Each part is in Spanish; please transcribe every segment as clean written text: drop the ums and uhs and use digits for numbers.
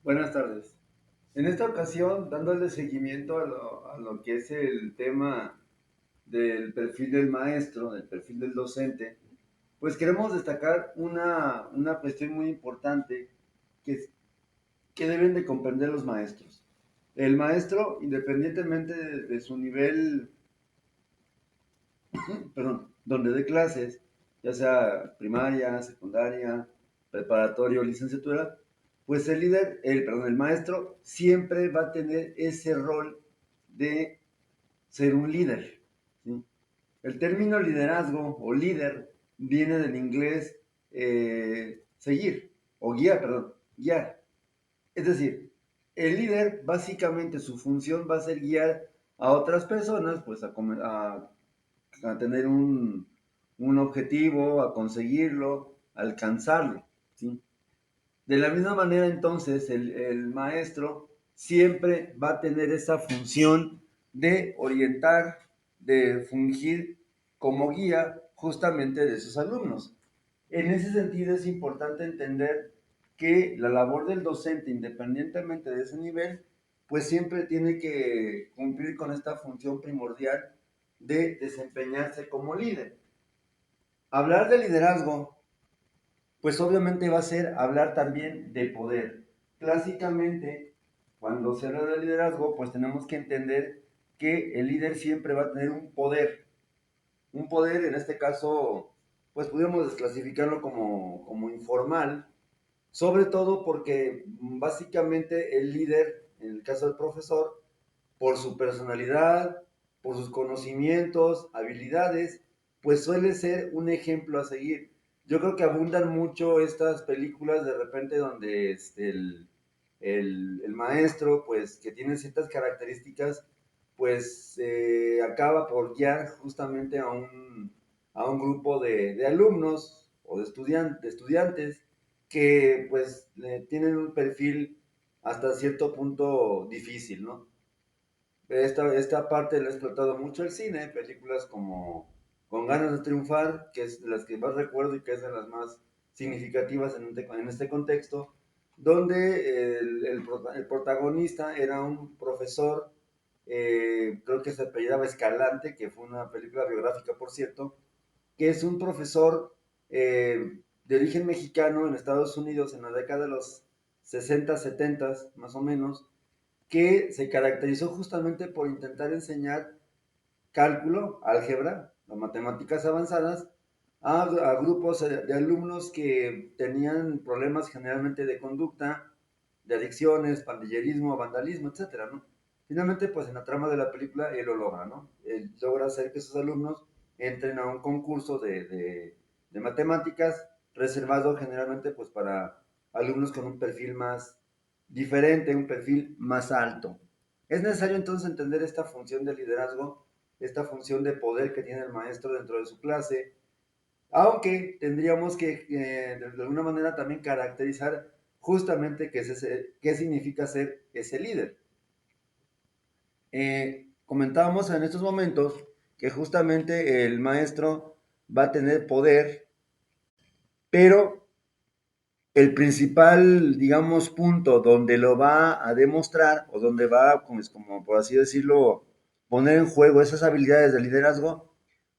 Buenas tardes. En esta ocasión, dándole seguimiento a lo que es el tema del perfil del maestro, del perfil del docente, pues queremos destacar una cuestión muy importante que, que deben de comprender los maestros. El maestro, independientemente de su nivel, perdón, donde dé clases, ya sea primaria, secundaria, preparatoria o licenciatura, pues el maestro siempre va a tener ese rol de ser un líder. ¿Sí? El término liderazgo o líder viene del inglés seguir o guiar, perdón, guiar. Es decir, el líder básicamente su función va a ser guiar a otras personas pues a tener un objetivo, a conseguirlo, a alcanzarlo. ¿Sí? De la misma manera, entonces, el maestro siempre va a tener esa función de orientar, de fungir como guía justamente de sus alumnos. En ese sentido, es importante entender que la labor del docente, independientemente de ese nivel, pues siempre tiene que cumplir con esta función primordial de desempeñarse como líder. Hablar de liderazgo pues obviamente va a ser hablar también de poder. Clásicamente, cuando se habla de liderazgo, pues tenemos que entender que el líder siempre va a tener un poder en este caso, pues pudiéramos desclasificarlo como informal, sobre todo porque básicamente el líder, en el caso del profesor, por su personalidad, por sus conocimientos, habilidades, pues suele ser un ejemplo a seguir. Yo creo que abundan mucho estas películas de repente donde el maestro, pues que tiene ciertas características, pues acaba por guiar justamente a un grupo de alumnos o de estudiantes que pues tienen un perfil hasta cierto punto difícil, ¿no? Esta parte la ha explotado mucho el cine, películas como Con ganas de triunfar, que es de las que más recuerdo y que es de las más significativas en este contexto, donde el protagonista era un profesor, creo que se apellidaba Escalante, que fue una película biográfica, por cierto, que es un profesor de origen mexicano en Estados Unidos en la década de los 60, 70, más o menos, que se caracterizó justamente por intentar enseñar cálculo, álgebra, las matemáticas avanzadas, a grupos de alumnos que tenían problemas generalmente de conducta, de adicciones, pandillerismo, vandalismo, etcétera, ¿no? Finalmente, pues en la trama de la película, él lo logra, ¿no? Él logra hacer que sus alumnos entren a un concurso de matemáticas reservado generalmente pues para alumnos con un perfil más diferente, un perfil más alto. Es necesario entonces entender esta función de liderazgo, esta función de poder que tiene el maestro dentro de su clase, aunque tendríamos que de alguna manera también caracterizar justamente qué significa ser ese líder. Comentábamos en estos momentos que justamente el maestro va a tener poder, pero el principal, digamos, punto donde lo va a demostrar o donde va, como por así decirlo, poner en juego esas habilidades de liderazgo,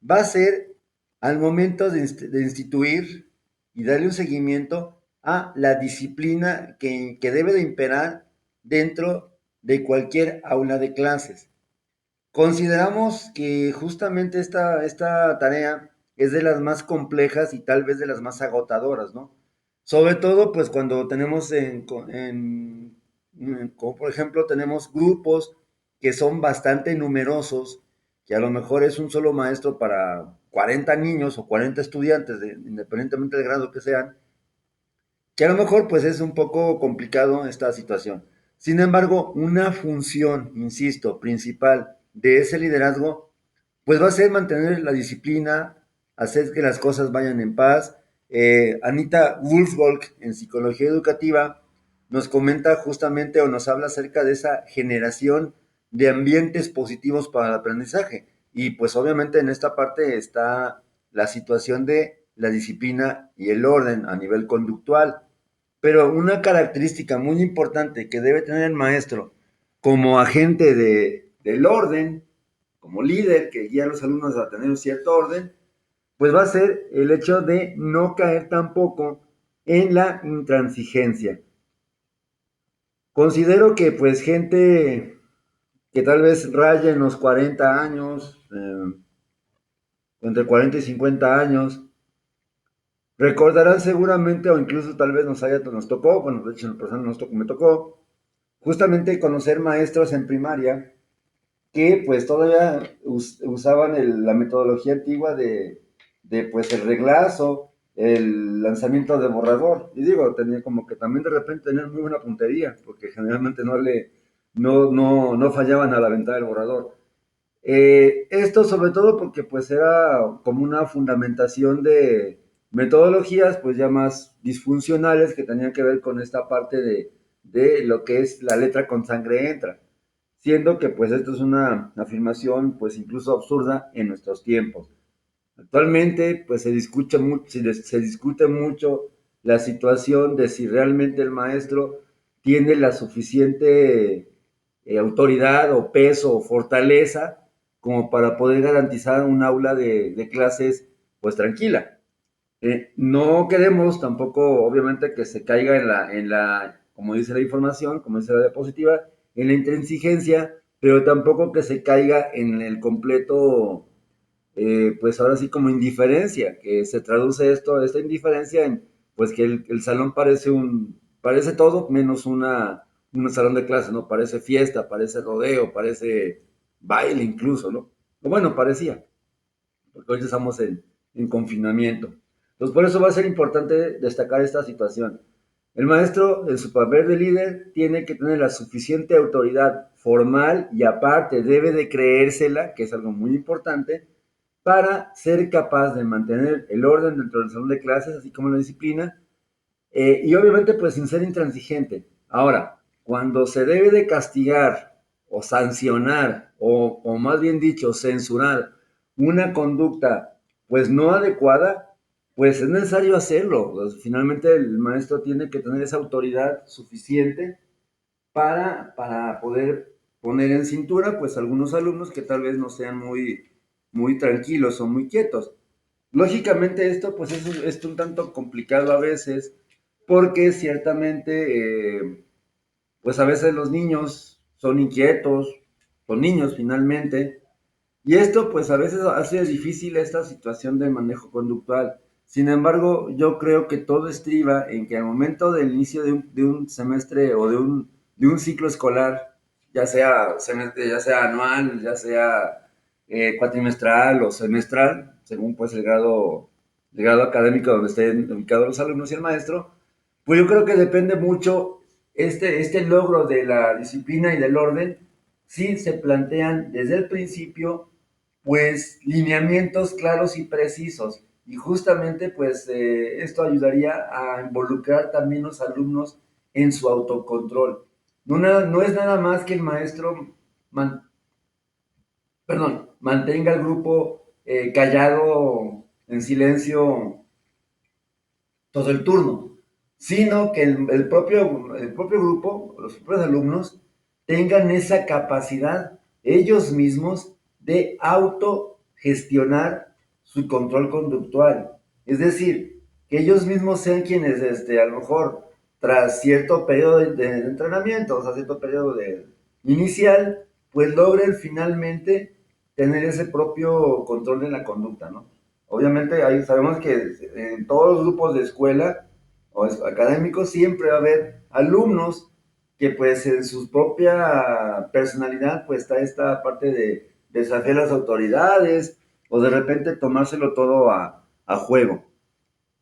va a ser al momento de instituir y darle un seguimiento a la disciplina que debe de imperar dentro de cualquier aula de clases. Consideramos que justamente esta tarea es de las más complejas y tal vez de las más agotadoras, ¿no? Sobre todo, pues cuando tenemos como por ejemplo, tenemos grupos que son bastante numerosos, que a lo mejor es un solo maestro para 40 niños o 40 estudiantes, independientemente del grado que sean, que a lo mejor pues es un poco complicado esta situación. Sin embargo, una función, insisto, principal de ese liderazgo, pues va a ser mantener la disciplina, hacer que las cosas vayan en paz. Anita Wolfgold, en Psicología Educativa, nos comenta justamente o nos habla acerca de esa generación de ambientes positivos para el aprendizaje. Y pues obviamente en esta parte está la situación de la disciplina y el orden a nivel conductual. Pero una característica muy importante que debe tener el maestro como agente del orden, como líder que guía a los alumnos a tener un cierto orden, pues va a ser el hecho de no caer tampoco en la intransigencia. Considero que pues gente que tal vez raya en los 40 años, entre 40 y 50 años, recordarán seguramente, o incluso tal vez nos tocó, bueno, de hecho en persona me tocó, justamente conocer maestros en primaria que pues todavía usaban la metodología antigua de pues el reglazo, el lanzamiento de borrador. Y digo, tenía como que también de repente tener muy buena puntería, porque generalmente no fallaban al aventar el borrador. Esto sobre todo porque pues era como una fundamentación de metodologías pues ya más disfuncionales que tenían que ver con esta parte de lo que es la letra con sangre entra, siendo que pues esto es una afirmación pues incluso absurda en nuestros tiempos. Actualmente pues se discute mucho la situación de si realmente el maestro tiene la suficiente autoridad o peso o fortaleza como para poder garantizar un aula de clases pues tranquila. No queremos tampoco, obviamente, que se caiga como dice la información, como dice la diapositiva, en la intransigencia, pero tampoco que se caiga en el completo, pues ahora sí como indiferencia, que se traduce esta indiferencia en, pues que el salón parece todo menos un salón de clase, ¿no? Parece fiesta, parece rodeo, parece baile incluso, ¿no? O bueno, parecía porque hoy estamos en confinamiento. Entonces, por eso va a ser importante destacar esta situación. El maestro, en su papel de líder, tiene que tener la suficiente autoridad formal y aparte debe de creérsela, que es algo muy importante, para ser capaz de mantener el orden dentro del salón de clases, así como la disciplina, y obviamente pues sin ser intransigente. Ahora, cuando se debe de castigar o sancionar o más bien dicho censurar una conducta pues no adecuada, pues es necesario hacerlo. Pues, finalmente el maestro tiene que tener esa autoridad suficiente para poder poner en cintura pues algunos alumnos que tal vez no sean muy tranquilos o muy quietos. Lógicamente esto pues es un tanto complicado a veces porque ciertamente pues a veces los niños son inquietos, son niños finalmente, y esto pues a veces hace difícil esta situación de manejo conductual. Sin embargo, yo creo que todo estriba en que al momento del inicio de un semestre o de un ciclo escolar, ya sea anual, ya sea cuatrimestral o semestral, según pues el grado académico donde estén ubicados los alumnos y el maestro, pues yo creo que depende mucho este logro de la disciplina y del orden si se plantean desde el principio pues lineamientos claros y precisos. Y justamente pues esto ayudaría a involucrar también los alumnos en su autocontrol. No es nada más que el maestro man, mantenga el grupo callado en silencio todo el turno, sino que el propio grupo, los propios alumnos, tengan esa capacidad ellos mismos de autogestionar su control conductual. Es decir, que ellos mismos sean quienes, a lo mejor, tras cierto periodo de entrenamiento, o sea, cierto periodo inicial, pues logren finalmente tener ese propio control de la conducta, ¿no? Obviamente ahí sabemos que en todos los grupos de escuela o académicos siempre va a haber alumnos que pues en su propia personalidad pues está esta parte de desafiar las autoridades o de repente tomárselo todo a juego.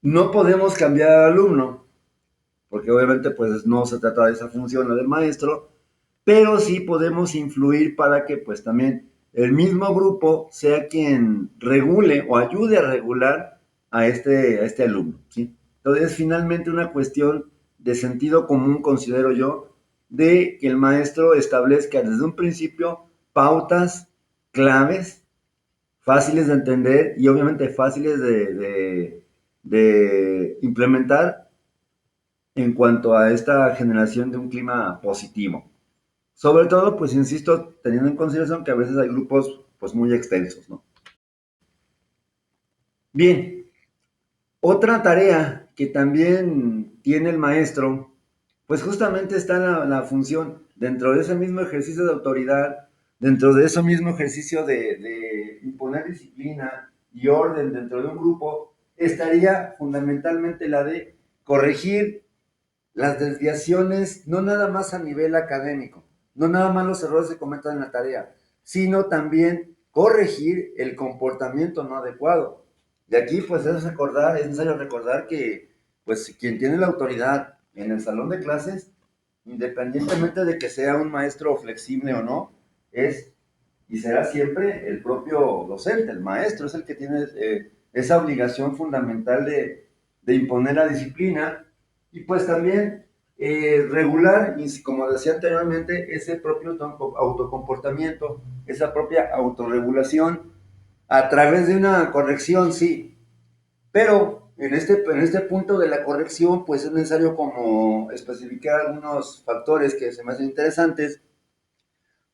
No podemos cambiar al alumno, porque obviamente pues no se trata de esa función la del maestro, pero sí podemos influir para que pues también el mismo grupo sea quien regule o ayude a regular a este alumno, ¿sí? Entonces es finalmente una cuestión de sentido común, considero yo, de que el maestro establezca desde un principio pautas claves, fáciles de entender y obviamente fáciles de implementar en cuanto a esta generación de un clima positivo. Sobre todo, pues insisto, teniendo en consideración que a veces hay grupos pues muy extensos, ¿no? Bien, otra tarea que también tiene el maestro, pues justamente está la función dentro de ese mismo ejercicio de autoridad, dentro de ese mismo ejercicio de imponer disciplina y orden dentro de un grupo, estaría fundamentalmente la de corregir las desviaciones, no nada más a nivel académico, no nada más los errores que cometan en la tarea, sino también corregir el comportamiento no adecuado. Y aquí pues es necesario recordar que pues quien tiene la autoridad en el salón de clases, independientemente de que sea un maestro flexible o no, es y será siempre el propio docente, el maestro, es el que tiene esa obligación fundamental de imponer la disciplina y pues también regular, y como decía anteriormente, ese propio autocomportamiento, esa propia autorregulación a través de una corrección, sí, pero en este punto de la corrección, pues es necesario como especificar algunos factores que se me hacen interesantes.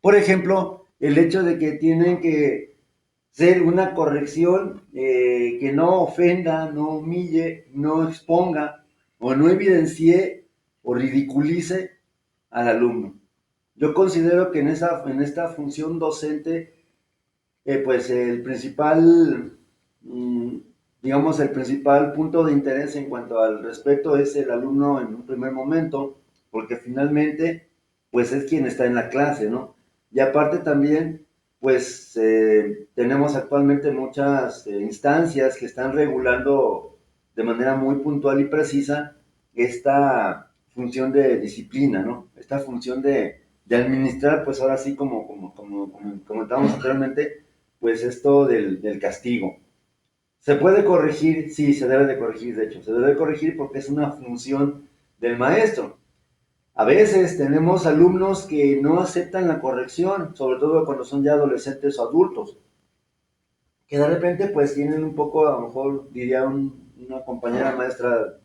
Por ejemplo, el hecho de que tienen que ser una corrección que no ofenda, no humille, no exponga o no evidencie o ridiculice al alumno. Yo considero que en esta función docente, pues el principal, digamos, el principal punto de interés en cuanto al respecto es el alumno en un primer momento, porque finalmente, pues es quien está en la clase, ¿no? Y aparte también, pues tenemos actualmente muchas instancias que están regulando de manera muy puntual y precisa esta función de disciplina, ¿no? Esta función de administrar, pues ahora sí, como comentábamos anteriormente, pues esto del castigo. ¿Se puede corregir? Sí, se debe de corregir, de hecho. Se debe de corregir porque es una función del maestro. A veces tenemos alumnos que no aceptan la corrección, sobre todo cuando son ya adolescentes o adultos, que de repente pues tienen un poco, a lo mejor diría una compañera maestra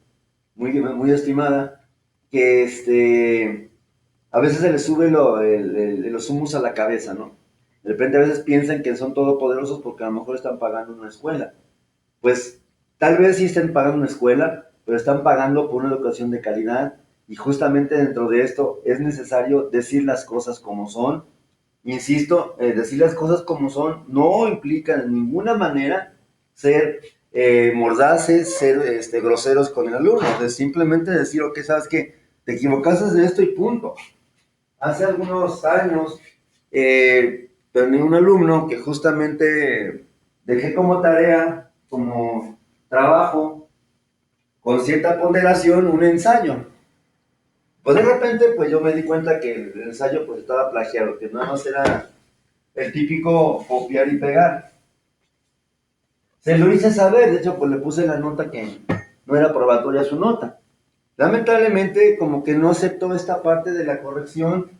muy estimada, que a veces se les sube los humos a la cabeza, ¿no? De repente a veces piensan que son todopoderosos porque a lo mejor están pagando una escuela. Pues tal vez sí estén pagando una escuela, pero están pagando por una educación de calidad y justamente dentro de esto es necesario decir las cosas como son. Insisto, decir las cosas como son no implica en ninguna manera ser mordaces, ser groseros con el alumno. Es simplemente decir, ok, sabes que te equivocaste de esto y punto. Hace algunos años tenía un alumno que justamente dejé como tarea, como trabajo, con cierta ponderación, un ensayo. Pues de repente, pues yo me di cuenta que el ensayo pues estaba plagiado, que nada más era el típico copiar y pegar. Se lo hice saber, de hecho, pues le puse la nota que no era probatoria su nota. Lamentablemente, como que no aceptó esta parte de la corrección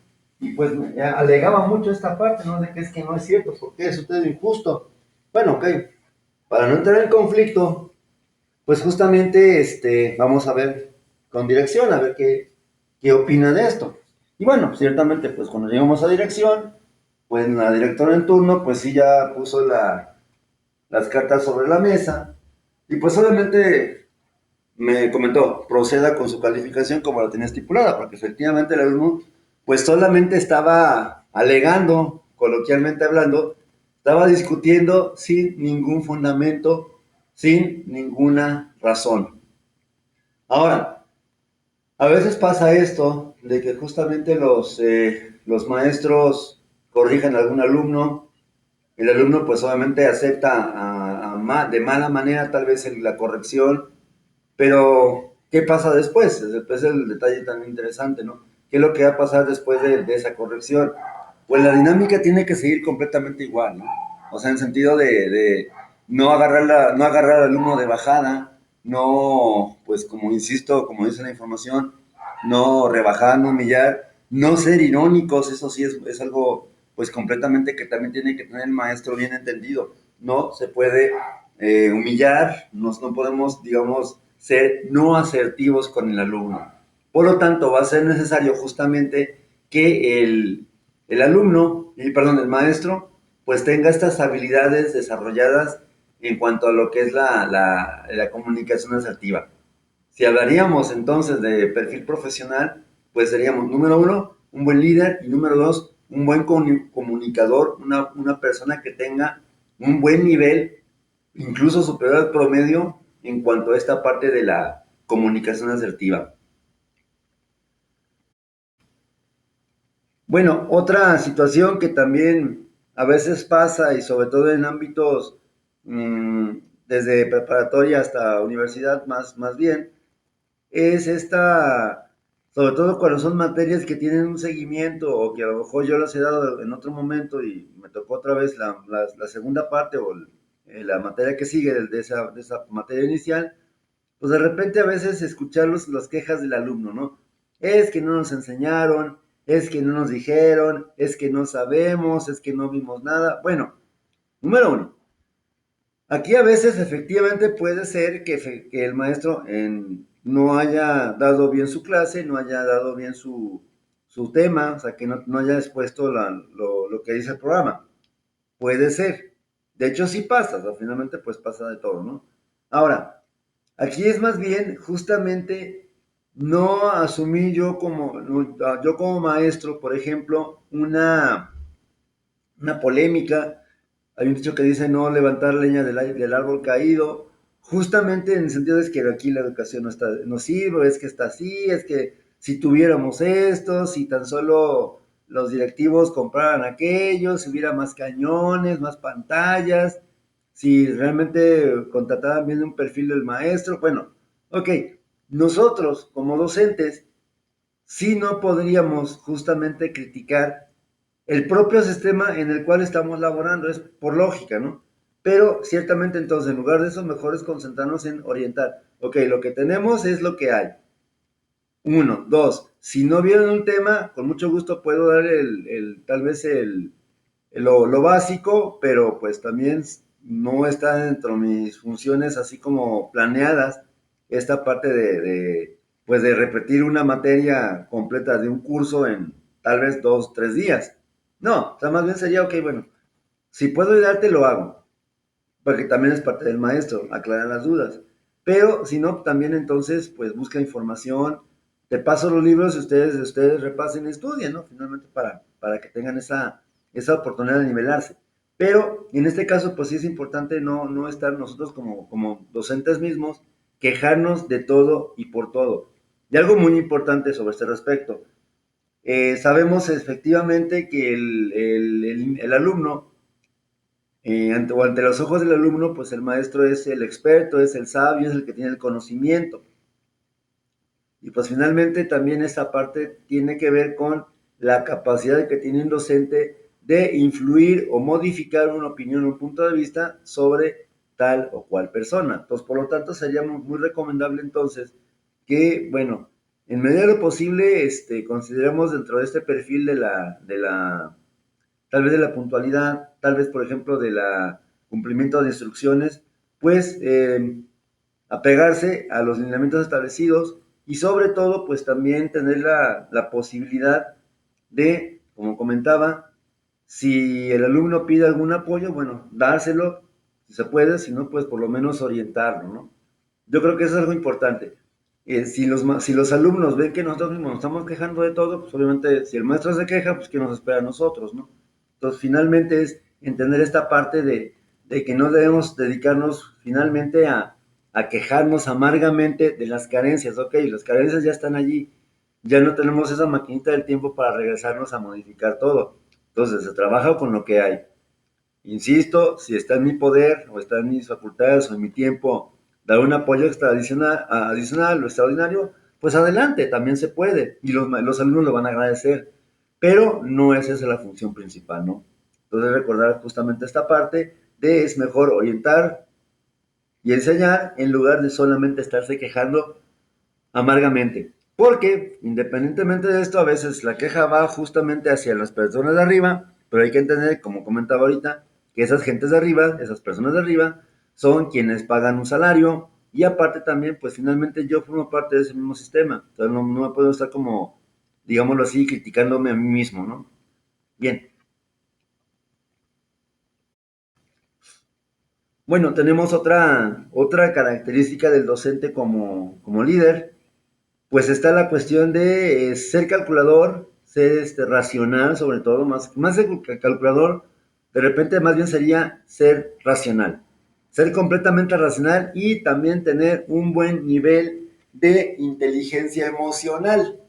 y pues alegaba mucho esta parte, ¿no? De que es que no es cierto, porque es usted injusto. Bueno, ok, para no entrar en conflicto, pues justamente vamos a ver con dirección, a ver qué opina de esto. Y bueno, ciertamente, pues cuando llegamos a dirección, pues la directora en turno, pues sí ya puso las cartas sobre la mesa y pues obviamente me comentó, proceda con su calificación como la tenía estipulada, porque efectivamente el alumno pues solamente estaba alegando, coloquialmente hablando, estaba discutiendo sin ningún fundamento, sin ninguna razón. Ahora, a veces pasa esto de que justamente los maestros corrigen a algún alumno, el alumno pues obviamente acepta de mala manera tal vez la corrección, pero, ¿qué pasa después? Después es el detalle tan interesante, ¿no? ¿Qué es lo que va a pasar después de esa corrección? Pues la dinámica tiene que seguir completamente igual, ¿no? O sea, en sentido de no agarrar al alumno de bajada, no, pues como insisto, como dice la información, no rebajar, no humillar, no ser irónicos, eso sí es algo, pues completamente que también tiene que tener el maestro bien entendido. No se puede humillar, no podemos, digamos, ser no asertivos con el alumno. Por lo tanto, va a ser necesario justamente que el alumno, perdón, el maestro, pues tenga estas habilidades desarrolladas en cuanto a lo que es la comunicación asertiva. Si hablaríamos entonces de perfil profesional, pues seríamos, número uno, un buen líder y número dos, un buen comunicador, una persona que tenga un buen nivel, incluso superior al promedio en cuanto a esta parte de la comunicación asertiva. Bueno, otra situación que también a veces pasa y sobre todo en ámbitos mmm, desde preparatoria hasta universidad más bien, es esta, sobre todo cuando son materias que tienen un seguimiento o que a lo mejor yo las he dado en otro momento y me tocó otra vez la segunda parte o la materia que sigue de esa materia inicial, pues de repente a veces escuchar las quejas del alumno, ¿no? Es que no nos enseñaron, es que no nos dijeron, es que no sabemos, es que no vimos nada. Bueno, número uno, aquí a veces efectivamente puede ser que el maestro no haya dado bien su clase, no haya dado bien su tema, o sea, que no haya expuesto lo que dice el programa. Puede ser. De hecho, sí pasa, o sea, finalmente pues pasa de todo, ¿no? Ahora, aquí es más bien justamente no asumir yo como maestro, por ejemplo, una polémica. Hay un dicho que dice no levantar leña del árbol caído, justamente en el sentido de que aquí la educación no sirve, es que está así, es que si tuviéramos esto, si tan solo los directivos compraran aquello, si hubiera más cañones, más pantallas, si realmente contrataran bien un perfil del maestro, bueno, ok, nosotros como docentes sí no podríamos justamente criticar el propio sistema en el cual estamos laborando, es por lógica, ¿no? Pero ciertamente entonces, en lugar de eso, mejor es concentrarnos en orientar. Ok, lo que tenemos es lo que hay. Uno, dos, si no vieron un tema, con mucho gusto puedo dar tal vez lo básico, pero pues también no está dentro de mis funciones así como planeadas esta parte pues de repetir una materia completa de un curso en tal vez 2, 3 días. No, o sea, más bien sería, ok, bueno, si puedo ayudarte, lo hago, porque también es parte del maestro, aclarar las dudas. Pero si no, también entonces, pues busca información, te paso los libros y ustedes repasen y estudien, ¿no? Finalmente para que tengan esa oportunidad de nivelarse. Pero en este caso, pues sí es importante no estar nosotros como docentes mismos, quejarnos de todo y por todo. Y algo muy importante sobre este respecto, sabemos efectivamente que el alumno o ante los ojos del alumno, pues el maestro es el experto, es el sabio, es el que tiene el conocimiento. Y pues finalmente también esa parte tiene que ver con la capacidad que tiene un docente de influir o modificar una opinión o un punto de vista sobre tal o cual persona. Entonces, por lo tanto, sería muy recomendable entonces que, bueno, en medida de lo posible, consideremos dentro de este perfil tal vez de la puntualidad, tal vez, por ejemplo, de la cumplimiento de instrucciones, pues apegarse a los lineamientos establecidos y sobre todo, pues también tener la posibilidad de, como comentaba, si el alumno pide algún apoyo, bueno, dárselo, si se puede, si no, pues por lo menos orientarlo, ¿no? Yo creo que eso es algo importante. Si los alumnos ven que nosotros mismos nos estamos quejando de todo, pues obviamente si el maestro se queja, pues ¿qué nos espera a nosotros, no? Entonces, finalmente es entender esta parte de que no debemos dedicarnos finalmente a quejarnos amargamente de las carencias. Ok, las carencias ya están allí, ya no tenemos esa maquinita del tiempo para regresarnos a modificar todo. Entonces, se trabaja con lo que hay. Insisto, si está en mi poder o está en mis facultades o en mi tiempo dar un apoyo adicional o extraordinario, pues adelante, también se puede y los alumnos lo van a agradecer, pero no es esa la función principal, ¿no? Entonces recordar justamente esta parte de es mejor orientar y enseñar en lugar de solamente estarse quejando amargamente. Porque independientemente de esto, a veces la queja va justamente hacia las personas de arriba, pero hay que entender, como comentaba ahorita, que esas gentes de arriba, esas personas de arriba, son quienes pagan un salario, y aparte también, pues finalmente yo formo parte de ese mismo sistema, entonces no me puedo estar como, digámoslo así, criticándome a mí mismo, ¿no? Bien, bueno, tenemos otra característica del docente como líder, pues está la cuestión de ser calculador, ser racional sobre todo, más que calculador, de repente más bien sería ser racional, ser completamente racional y también tener un buen nivel de inteligencia emocional,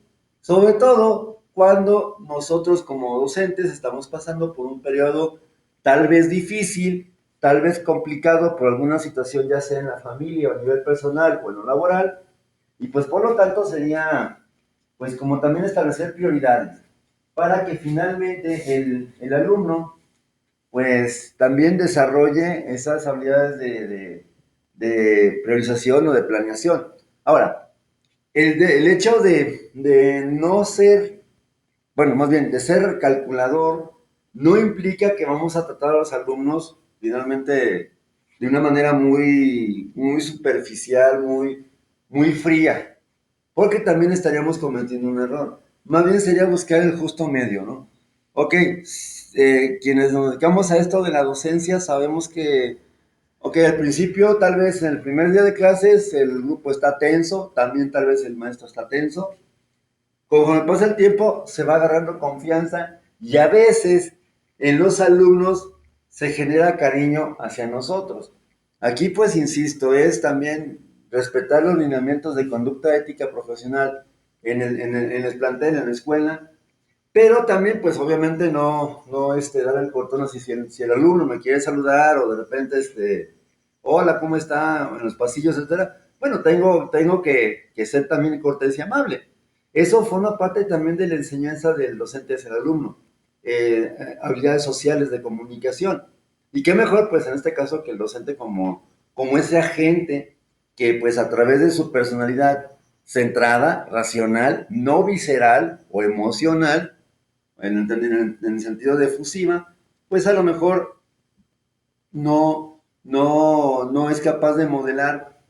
sobre todo cuando nosotros como docentes estamos pasando por un periodo tal vez difícil, tal vez complicado por alguna situación ya sea en la familia o a nivel personal o en lo laboral, y pues por lo tanto sería, pues como también establecer prioridades para que finalmente el alumno pues también desarrolle esas habilidades de priorización o de planeación. Ahora, el hecho de no ser, bueno, más bien de ser calculador, no implica que vamos a tratar a los alumnos finalmente de una manera muy superficial, muy fría, porque también estaríamos cometiendo un error. Más bien sería buscar el justo medio, ¿no? Ok, quienes nos dedicamos a esto de la docencia sabemos que, ok, al principio tal vez en el primer día de clases el grupo está tenso, también tal vez el maestro está tenso. Conforme pasa el tiempo se va agarrando confianza y a veces en los alumnos se genera cariño hacia nosotros. Aquí pues insisto, es también respetar los lineamientos de conducta ética profesional en el plantel, en la escuela, pero también pues obviamente no dar el cortón así si el alumno me quiere saludar o de repente hola, ¿cómo está? En los pasillos, etcétera. Bueno, tengo que ser también cortés y amable. Eso forma parte también de la enseñanza del docente hacia el alumno. Habilidades sociales de comunicación. Y qué mejor, pues en este caso, que el docente como ese agente que pues a través de su personalidad centrada, racional, no visceral o emocional, en el sentido de efusiva, pues a lo mejor no es capaz de modelar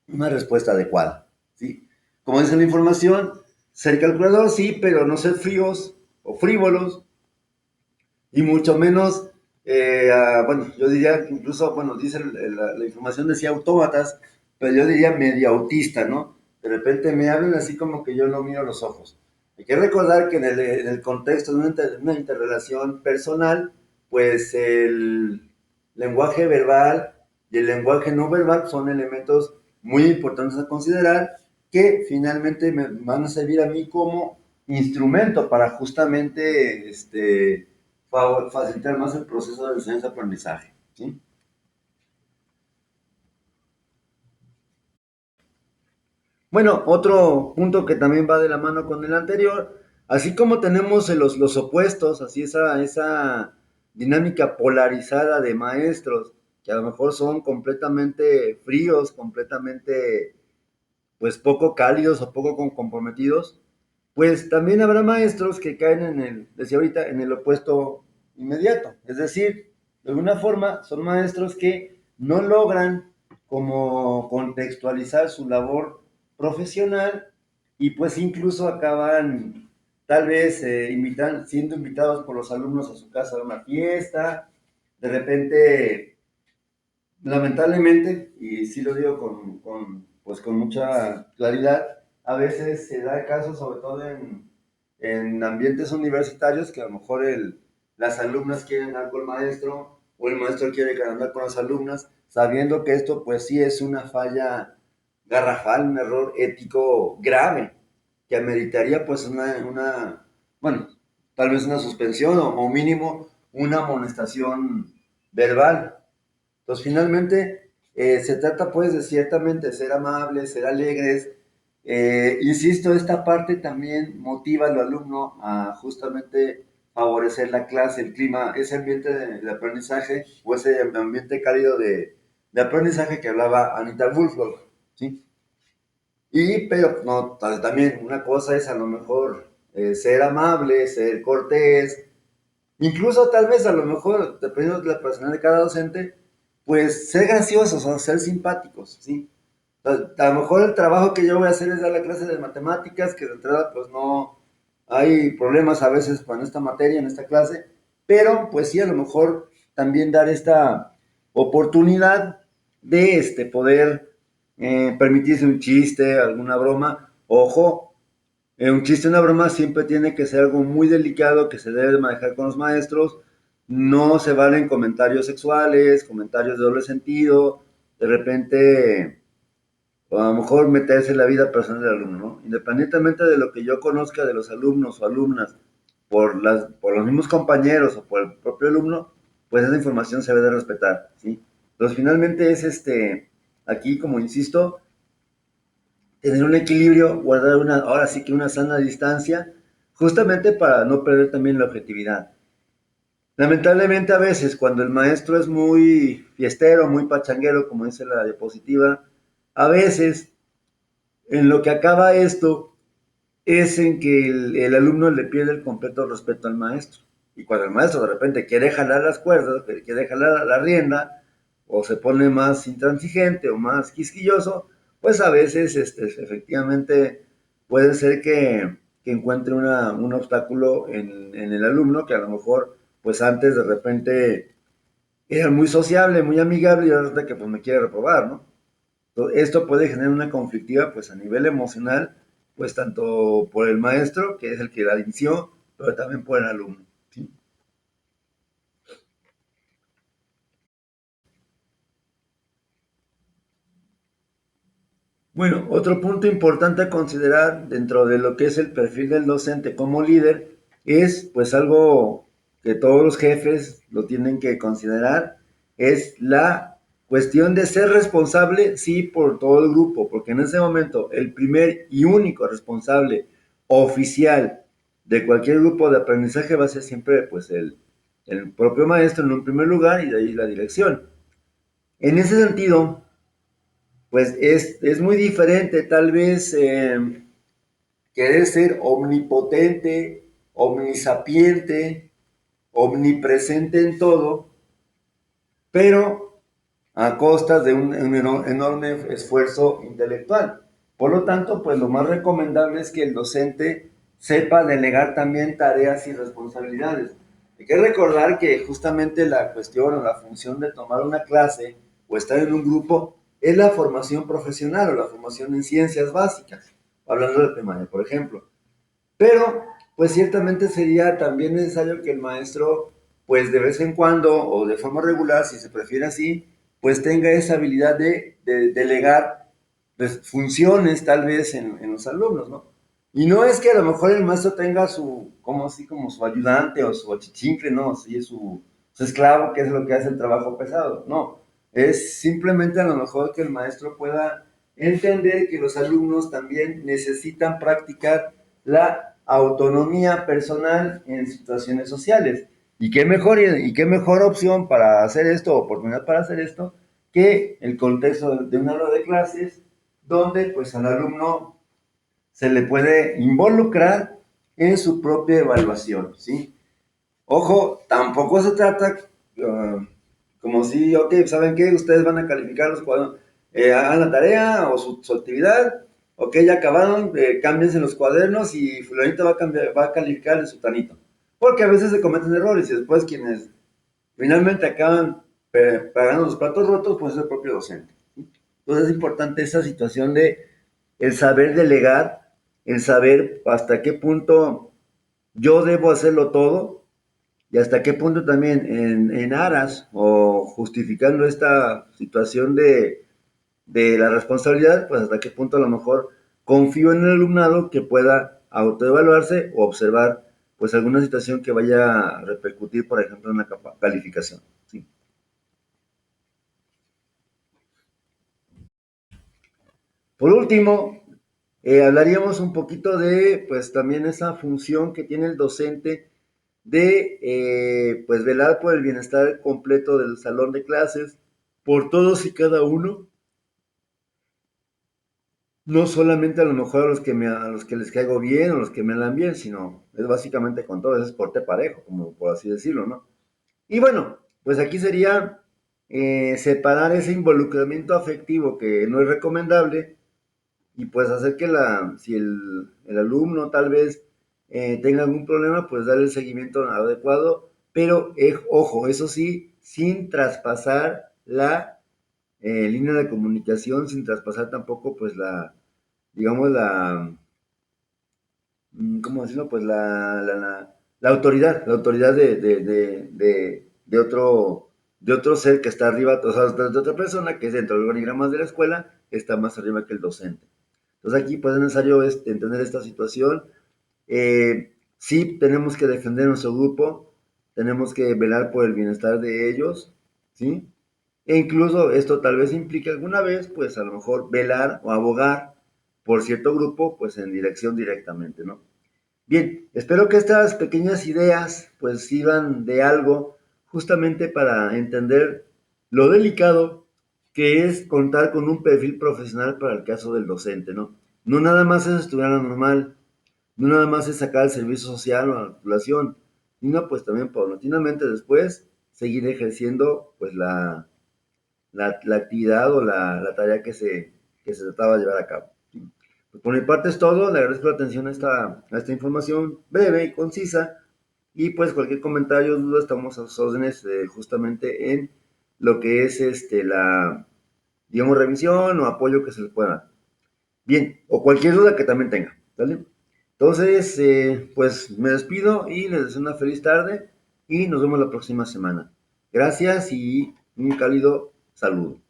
una respuesta adecuada, ¿sí? Como dice la información, ser calculador sí, pero no ser fríos o frívolos, y mucho menos, bueno, yo diría que incluso, bueno, dice la información decía autómatas, pero yo diría medio autista, ¿no? De repente me hablan así como que yo no miro los ojos. Hay que recordar que en el contexto de una interrelación personal, pues el lenguaje verbal y el lenguaje no verbal son elementos muy importantes a considerar que finalmente me van a servir a mí como instrumento para justamente facilitar más el proceso de enseñanza-aprendizaje, ¿sí? Bueno, otro punto que también va de la mano con el anterior, así como tenemos los opuestos, así esa dinámica polarizada de maestros, que a lo mejor son completamente fríos, completamente pues poco cálidos o poco comprometidos, pues también habrá maestros que caen decía ahorita, en el opuesto inmediato. Es decir, de alguna forma son maestros que no logran como contextualizar su labor profesional y pues incluso acaban tal vez siendo invitados por los alumnos a su casa a una fiesta, de repente lamentablemente, y sí lo digo pues con mucha claridad, a veces se da caso, sobre todo en ambientes universitarios, que a lo mejor las alumnas quieren andar con el maestro o el maestro quiere andar con las alumnas, sabiendo que esto pues sí es una falla garrafal, un error ético grave, que ameritaría pues bueno, tal vez una suspensión o mínimo una amonestación verbal. Entonces, finalmente, se trata pues de ciertamente ser amables, ser alegres. Insisto, esta parte también motiva al alumno a justamente favorecer la clase, el clima, ese ambiente de aprendizaje o ese ambiente cálido de aprendizaje que hablaba Anita Woolfolk, ¿sí? Pero no, también una cosa es a lo mejor ser amable, ser cortés, incluso tal vez a lo mejor, dependiendo de la personalidad de cada docente, pues ser graciosos o ser simpáticos, ¿sí? A lo mejor el trabajo que yo voy a hacer es dar la clase de matemáticas, que de entrada pues no hay problemas a veces con esta materia, en esta clase, pero pues sí, a lo mejor también dar esta oportunidad de poder permitirse un chiste, alguna broma. Ojo, un chiste, una broma siempre tiene que ser algo muy delicado que se debe de manejar con los maestros. No se valen comentarios sexuales, comentarios de doble sentido, de repente o a lo mejor meterse en la vida personal del alumno, ¿no? Independientemente de lo que yo conozca de los alumnos o alumnas por los mismos compañeros o por el propio alumno, pues esa información se debe de respetar, ¿sí? Entonces finalmente es aquí como insisto, tener un equilibrio, guardar ahora sí que una sana distancia, justamente para no perder también la objetividad. Lamentablemente a veces cuando el maestro es muy fiestero, muy pachanguero, como dice la diapositiva, a veces en lo que acaba esto es en que el alumno le pierde el completo respeto al maestro. Y cuando el maestro de repente quiere jalar las cuerdas, quiere jalar la rienda, o se pone más intransigente o más quisquilloso, pues a veces efectivamente puede ser que encuentre un obstáculo en el alumno que a lo mejor pues antes de repente era muy sociable, muy amigable y ahora que pues me quiere reprobar, ¿no? Esto puede generar una conflictiva pues a nivel emocional, pues tanto por el maestro, que es el que la inició, pero también por el alumno, ¿sí? Bueno, otro punto importante a considerar dentro de lo que es el perfil del docente como líder es pues algo que todos los jefes lo tienen que considerar, es la cuestión de ser responsable, sí, por todo el grupo, porque en ese momento el primer y único responsable oficial de cualquier grupo de aprendizaje va a ser siempre pues el propio maestro en un primer lugar y de ahí la dirección. En ese sentido, pues es muy diferente tal vez querer ser omnipotente, omnisapiente, omnipresente en todo, pero a costas de un enorme esfuerzo intelectual. Por lo tanto, pues lo más recomendable es que el docente sepa delegar también tareas y responsabilidades. Hay que recordar que justamente la cuestión o la función de tomar una clase o estar en un grupo es la formación profesional o la formación en ciencias básicas, hablando de primaria, por ejemplo. Pero, pues ciertamente sería también necesario que el maestro, pues de vez en cuando o de forma regular, si se prefiere así, pues tenga esa habilidad de delegar pues, funciones tal vez en los alumnos, ¿no? Y no es que a lo mejor el maestro tenga su, como así, como su ayudante o su achichincle, ¿no? Así es su esclavo, que es lo que hace el trabajo pesado. No, es simplemente a lo mejor que el maestro pueda entender que los alumnos también necesitan practicar la autonomía personal en situaciones sociales. Y qué mejor opción para hacer esto, oportunidad para hacer esto, que el contexto de una hora de clases, donde pues al alumno se le puede involucrar en su propia evaluación, ¿sí? Ojo, tampoco se trata como si, ok, ¿saben qué? Ustedes van a calificar los cuadernos, hagan la tarea o su actividad, ok, ya acabaron, cámbiense los cuadernos y fulanito va a calificar el sutanito. Porque a veces se cometen errores y después quienes finalmente acaban pagando los platos rotos, pues es el propio docente. ¿Sí? Entonces es importante esa situación de el saber delegar, el saber hasta qué punto yo debo hacerlo todo y hasta qué punto también en aras o justificando esta situación de la responsabilidad, pues hasta qué punto a lo mejor confío en el alumnado que pueda autoevaluarse o observar pues alguna situación que vaya a repercutir, por ejemplo, en la calificación. ¿Sí? Por último, hablaríamos un poquito de pues también esa función que tiene el docente de pues velar por el bienestar completo del salón de clases, por todos y cada uno, no solamente a lo mejor a los que les caigo bien o los que me dan bien, sino es básicamente con todos, es porte parejo, como por así decirlo, ¿no? Y bueno, pues aquí sería separar ese involucramiento afectivo que no es recomendable y pues hacer que si el alumno tal vez tenga algún problema, pues darle el seguimiento adecuado, pero ojo, eso sí, sin traspasar la línea de comunicación, sin traspasar tampoco pues digamos ¿cómo decirlo? Pues la autoridad de otro ser que está arriba, o sea, de otra persona que es dentro del organigrama de la escuela, está más arriba que el docente. Entonces aquí pues es necesario entender esta situación. Sí tenemos que defender nuestro grupo, tenemos que velar por el bienestar de ellos, ¿sí? E incluso esto tal vez implique alguna vez, pues a lo mejor velar o abogar por cierto grupo, pues en dirección directamente, ¿no? Bien, espero que estas pequeñas ideas pues sirvan de algo justamente para entender lo delicado que es contar con un perfil profesional para el caso del docente, ¿no? No nada más es estudiar la normal, no nada más es sacar el servicio social o la titulación, sino pues también paulatinamente después seguir ejerciendo pues la actividad o la tarea que se trataba de llevar a cabo. Pues por mi parte es todo, le agradezco la atención a esta información breve y concisa y pues cualquier comentario o duda estamos a sus órdenes justamente en lo que es digamos, revisión o apoyo que se le pueda dar. Bien, o cualquier duda que también tenga, ¿vale? Entonces, pues me despido y les deseo una feliz tarde y nos vemos la próxima semana. Gracias y un cálido saludo.